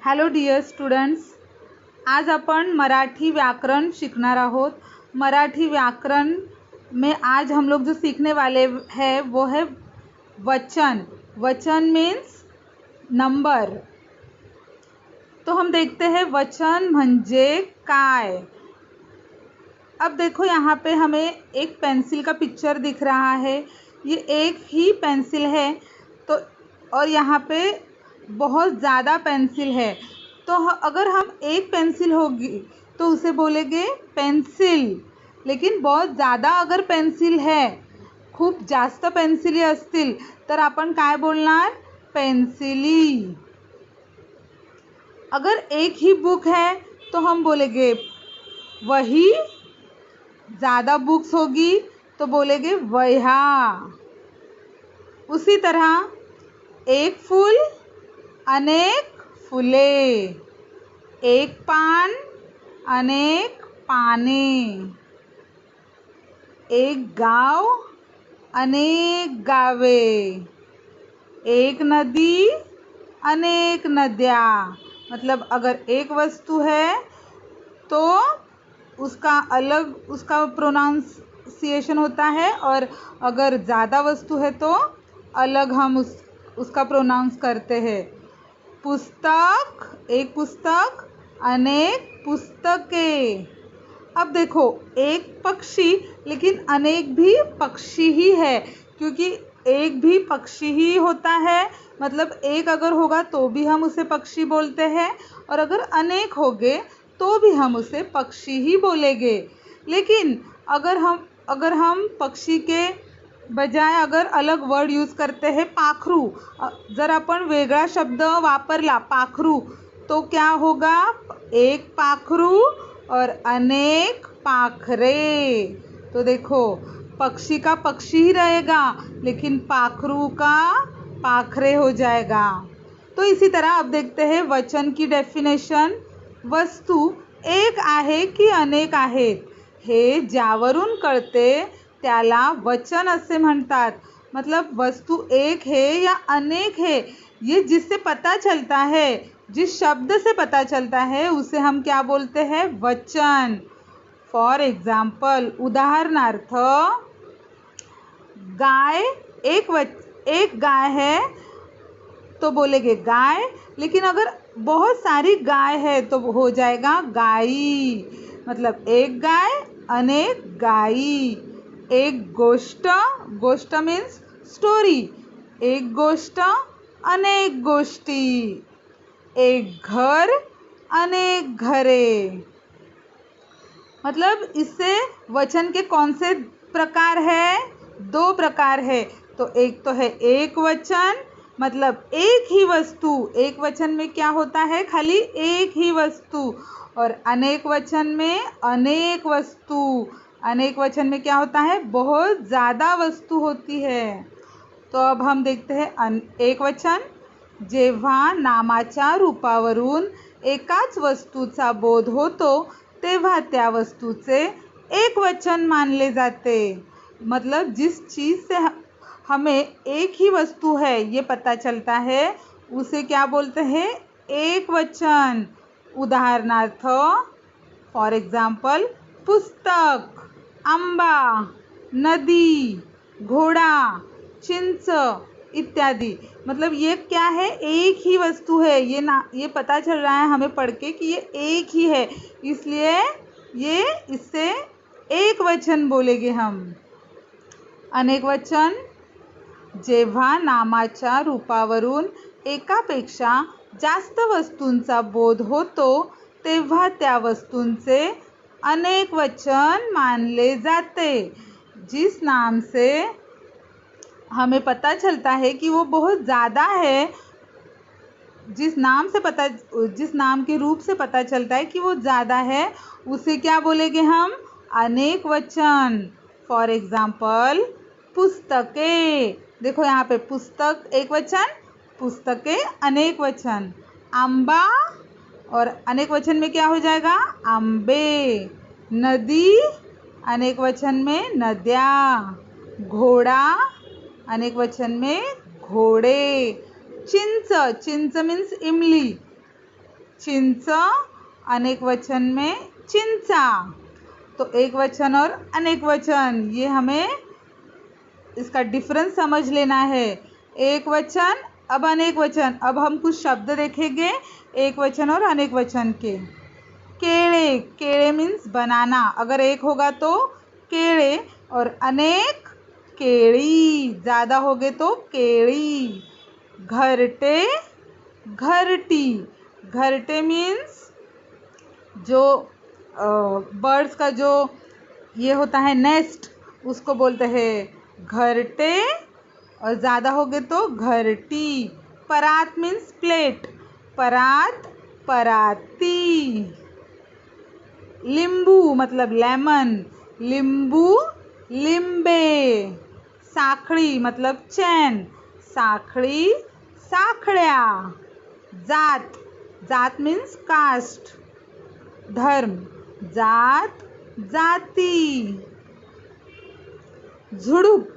Hello dear students, आज अपन मराठी व्याकरण शिखणार आहोत। मराठी व्याकरण में आज हम लोग जो सीखने वाले हैं वो है वचन। वचन मीन्स नंबर। तो हम देखते हैं वचन म्हणजे काय। अब देखो यहाँ पे हमें एक पेंसिल का पिक्चर दिख रहा है। ये एक ही पेंसिल है तो और यहाँ पे बहुत ज़्यादा पेंसिल है। तो अगर हम एक पेंसिल होगी तो उसे बोलेंगे पेंसिल। लेकिन बहुत ज़्यादा अगर पेंसिल है, खूप जास्त पेन्सिली असतील तर आपण काय बोलणार? पेन्सिली। अगर एक ही बुक है तो हम बोलेंगे वही। ज़्यादा बुक्स होगी तो बोलेंगे वह्या। उसी तरह एक फूल अनेक फुले, एक पान अनेक पाने, एक गाव अनेक गावे, एक नदी अनेक नद्या। मतलब अगर एक वस्तु है तो उसका प्रोनाउंसिएशन होता है, और अगर ज़्यादा वस्तु है तो अलग हम उसका प्रोनाउंस करते हैं। पुस्तक, एक पुस्तक अनेक पुस्तकें। अब देखो एक पक्षी लेकिन अनेक भी पक्षी ही है, क्योंकि एक भी पक्षी ही होता है। मतलब एक अगर होगा तो भी हम उसे पक्षी बोलते हैं, और अगर अनेक होंगे तो भी हम उसे पक्षी ही बोलेंगे। लेकिन अगर हम पक्षी के बजाय अगर अलग वर्ड यूज़ करते हैं, पाखरू, जर आपण वेगळा शब्द वापरला पाखरू तो क्या होगा? एक पाखरू और अनेक पाखरे। तो देखो पक्षी का पक्षी ही रहेगा लेकिन पाखरू का पाखरे हो जाएगा। तो इसी तरह अब देखते हैं वचन की डेफिनेशन। वस्तू एक आहे की अनेक आहेत हे ज्यावरून कळते त्याला वचन असे म्हणतात। मतलब वस्तु एक है या अनेक है, ये जिससे पता चलता है, जिस शब्द से पता चलता है उसे हम क्या बोलते हैं? वचन। फॉर एग्जाम्पल, उदाहरणार्थ, गाय एक गाय है तो बोलेंगे गाय। लेकिन अगर बहुत सारी गाय है तो हो जाएगा गाई। मतलब एक गाय अनेक गाई। एक गोष्ट, गोष्ट मीन्स स्टोरी, एक गोष्ट अनेक गोष्टी। एक घर अनेक घरे। मतलब इससे वचन के कौन से प्रकार है? दो प्रकार है। तो एक तो है एक वचन, मतलब एक ही वस्तु। एक वचन में क्या होता है? खाली एक ही वस्तु। और अनेक वचन में अनेक वस्तु। अनेक वचन में क्या होता है? बहुत ज़्यादा वस्तु होती है। तो अब हम देखते हैं एक वचन। जेव्हा नामाच्या रूपावरून एकाच वस्तूचा बोध होतो तेव्हा त्या वस्तूचे एक वचन मानले जाते। मतलब जिस चीज़ से हमें एक ही वस्तु है ये पता चलता है उसे क्या बोलते हैं? एक वचन। उदाहरणार्थ, फॉर एग्जाम्पल, पुस्तक, आंबा, नदी, घोड़ा, चिंच इत्यादि। मतलब ये क्या है? एक ही वस्तु है। ये पता चल रहा है हमें पढ़ के कि ये एक ही है, इसलिए ये इससे एक वचन बोलेंगे हम। अनेक वचन, जेव्हा नामाच्या रूपावरून एकापेक्षा जास्त वस्तूंचा बोध होतो तेव्हा त्या वस्तूंचे अनेक वचन मानले जाते। जिस नाम से हमें पता चलता है कि वो बहुत ज़्यादा है, जिस नाम के रूप से पता चलता है कि वो ज़्यादा है, उसे क्या बोलेंगे हम? अनेक वचन। फॉर एग्जाम्पल, पुस्तकें। देखो यहाँ पे पुस्तक एक वचन, पुस्तकें अनेक वचन। आंबा, और अनेक वचन में क्या हो जाएगा? आंबे। नदी अनेक वचन में नद्या। घोड़ा अनेक वचन में घोड़े। चिंच, चिंच मीन्स इमली, चिंच, अनेक वचन में चिंचा। तो एक वचन और अनेक वचन, ये हमें इसका डिफरेंस समझ लेना है। एक वचन, अब अनेक वचन। अब हम कुछ शब्द देखेंगे एक वचन और अनेक वचन के। केले, केले मीन्स बनाना। अगर एक होगा तो केले और अनेक केड़ी, ज़्यादा हो गए तो केड़ी। घरटे, घरटी। घरटे मीन्स जो बर्ड्स का जो ये होता है नेस्ट, उसको बोलते हैं घरटे और ज़्यादा हो गए तो घरटी। परात मीन्स प्लेट, परात, पराती। लींबू मतलब लेमन, लींबू, लिंबे। साखड़ी मतलब चैन, साखड़ी, साखड़िया। जात, जात मीन्स कास्ट। धर्म, जात, जाति। झुडूप,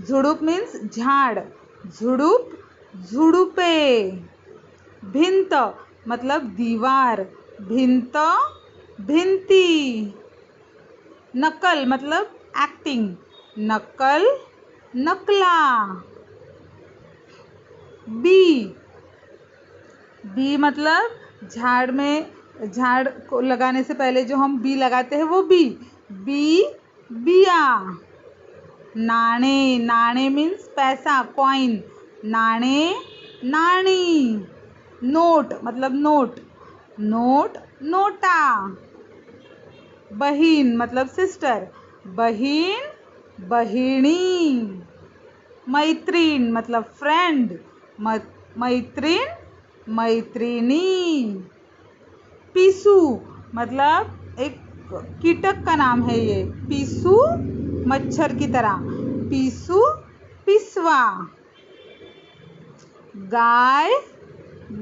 झुडूप मीन्स झाड़, झुडूप, झुडूपे। भिंत मतलब दीवार, भिंत, भिंती। नकल मतलब एक्टिंग, नकल, नकला। बी, बी मतलब झाड़ में, झाड़ को लगाने से पहले जो हम बी लगाते हैं वो बी, बी, बिया। नाणे, नाणे मीन्स पैसा, कॉइन, नाणे, नाणी। नोट मतलब नोट, नोट, नोटा। बहीन मतलब सिस्टर, बहीन, बहिणी। मैत्रीण मतलब फ्रेंड, मैत्रीण, मैत्रिणी। पिसू मतलब एक कीटक का नाम है ये, पिसू मच्छर की तरह, पिसू, पिसवा। गाय,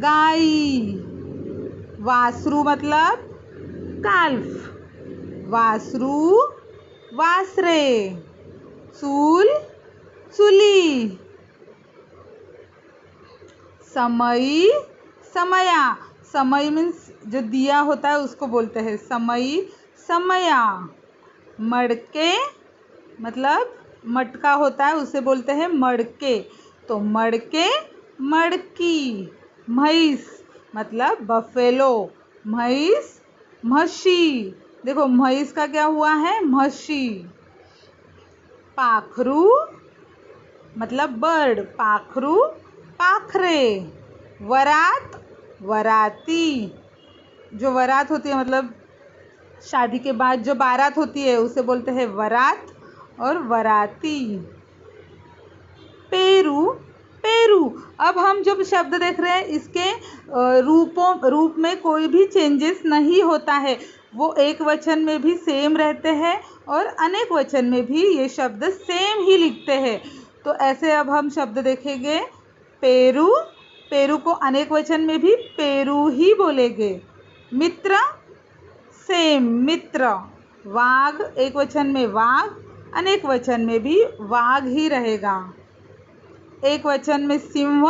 गाई। वासरू मतलब काल्फ, वासरू, वासरे। चूल, चुली। समई, समया। समई मीन्स जो दिया होता है उसको बोलते हैं समई, समया। मड़के मतलब मटका होता है उसे बोलते हैं मड़के, तो मड़के, मड़की। भैंस मतलब बफेलो, भैंस, म्हशी। देखो भैंस का क्या हुआ है, म्हशी। पाखरू मतलब बर्ड, पाखरू, पाखरे। वरात, वराती। जो वरात होती है मतलब शादी के बाद जो बारात होती है उसे बोलते हैं वरात और वराती। Peru, Peru. अब हम जो शब्द देख रहे हैं इसके रूप में कोई भी चेंजेस नहीं होता है, वो एक वचन में भी सेम रहते हैं और अनेक वचन में भी ये शब्द सेम ही लिखते हैं। तो ऐसे अब हम शब्द देखेंगे। पेरू, पेरू को अनेक वचन में भी पेरू ही बोलेंगे। मित्र, सेम, मित्र। वाघ, एक वचन में वाघ, अनेक वचन में भी वाघ ही रहेगा। एक वचन में सिंह,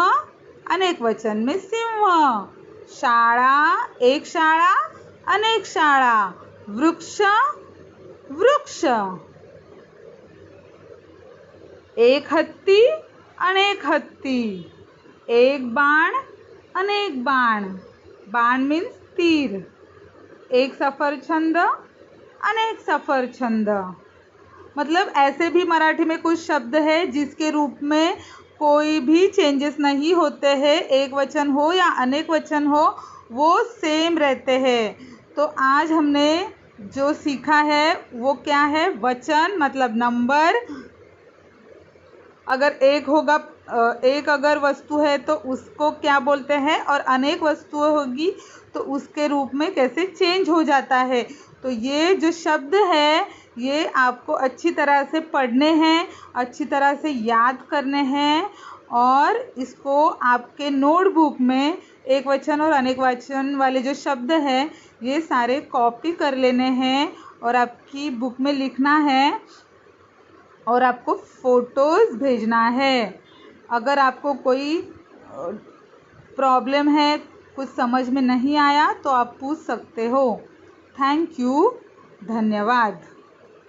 अनेक वचन में सिंह। शाळा, एक शाळा, अनेक शाळा। वृक्ष, वृक्ष। एक हत्ती, अनेक हत्ती। एक बाण, अनेक बाण। बाण मीन्स तीर। एक सफरचंद, अनेक सफरचंद। मतलब ऐसे भी मराठी में कुछ शब्द है जिसके रूप में कोई भी चेंजेस नहीं होते हैं, एक वचन हो या अनेक वचन हो वो सेम रहते हैं। तो आज हमने जो सीखा है वो क्या है, वचन मतलब नंबर। अगर एक होगा, एक अगर वस्तु है तो उसको क्या बोलते हैं, और अनेक वस्तुएं होगी तो उसके रूप में कैसे चेंज हो जाता है। तो ये जो शब्द है ये आपको अच्छी तरह से पढ़ने हैं, अच्छी तरह से याद करने हैं और इसको आपके नोटबुक में एक वचन और अनेक वचन वाले जो शब्द हैं ये सारे कॉपी कर लेने हैं और आपकी बुक में लिखना है और आपको फ़ोटोज़ भेजना है। अगर आपको कोई प्रॉब्लम है, कुछ समझ में नहीं आया तो आप पूछ सकते हो। थैंक यू, धन्यवाद।